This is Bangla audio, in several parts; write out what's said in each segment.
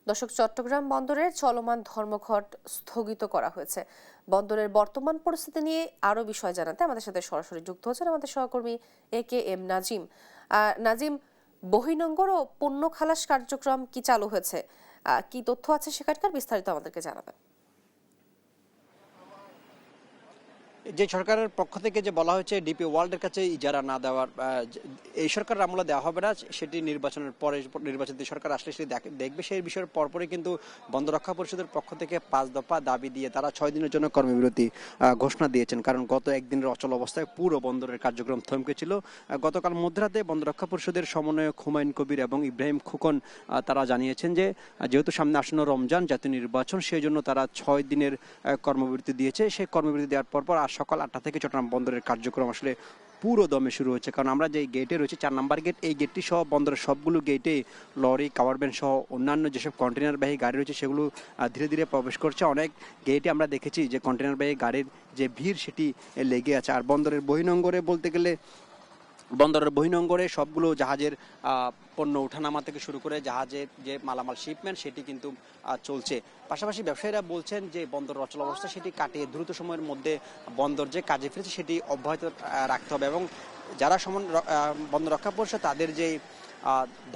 দর্শক, চট্টগ্রাম বন্দরের চলমান ধর্মঘট স্থগিত করা হয়েছে। বন্দরের বর্তমান পরিস্থিতি নিয়ে আরো বিষয় জানাতে আমাদের সাথে সরাসরি যুক্ত হচ্ছেন আমাদের সহকর্মী AKM নাজিম। নাজিম, বহির্নোঙর ও পণ্য খালাস কার্যক্রম কি চালু হয়েছে? কি তথ্য আছে সেখানকার, বিস্তারিত আমাদেরকে জানাবেন। যে সরকারের পক্ষ থেকে যে বলা হয়েছে ডিপি ওয়ার্ল্ডের কাছে ইজারা না দেওয়ার, এই সরকার আমলে দেওয়া হবে না, সেটি নির্বাচনের পরে নির্বাচিত সরকার আসলে সেটি দেখবে। সেই বিষয়ের পরপরই কিন্তু বন্দর রক্ষা পরিষদের পক্ষ থেকে 5 দফা দাবি দিয়ে তারা 6 দিনের জন্য কর্মবিরতি ঘোষণা দিয়েছেন। কারণ গত একদিনের অচল অবস্থায় পুরো বন্দরের কার্যক্রম থমকে ছিল। গতকাল মধ্যরাতে বন্দর রক্ষা পরিষদের সমন্বয়ক হুমায়ুন কবির এবং ইব্রাহিম খোকন তারা জানিয়েছেন যে যেহেতু সামনে আসন্ন রমজান, জাতীয় নির্বাচন, সেই জন্য তারা 6 দিনের কর্মবিরতি দিয়েছে। সেই কর্মবিরতি দেওয়ার পর আজ সকাল 8টা থেকে চট্টগ্রাম বন্দরের কার্যক্রম আসলে পুরো দমে শুরু হচ্ছে। কারণ আমরা যে গেটে রয়েছে 4 নম্বর গেট, এই গেটটি সহ বন্দরের সবগুলো গেটে লরি, কাভার ভ্যান সহ অন্যান্য যেসব কন্টেনারবাহী গাড়ি রয়েছে সেগুলো ধীরে ধীরে প্রবেশ করছে। অনেক গেটে আমরা দেখেছি যে কন্টেনারবাহী গাড়ির যে ভিড় সেটি লেগে আছে। আর বন্দরের বহির্নোঙরে বলতে গেলে বন্দরের বহির্নোঙরে সবগুলো জাহাজের পণ্য ওঠানামা থেকে শুরু করে জাহাজের যে মালামাল শিপমেন্ট সেটি কিন্তু চলছে। পাশাপাশি ব্যবসায়ীরা বলছেন যে বন্দর অচল অবস্থা সেটি কাটিয়ে দ্রুত সময়ের মধ্যে বন্দর যে কাজে ফিরেছে সেটি অব্যাহত রাখতে হবে এবং যারা বন্দর রক্ষা পরিষদ তাদের যে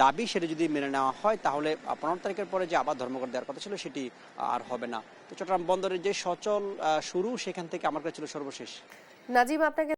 দাবি সেটা যদি মেনে নেওয়া হয় তাহলে 15 তারিখের পরে যে আবার ধর্মঘট দেওয়ার কথা ছিল সেটি আর হবে না। তো চট্টগ্রাম বন্দরের যে সচল শুরু সেখান থেকে আমার কাছে ছিল সর্বশেষ। নাজিম, আপনাকে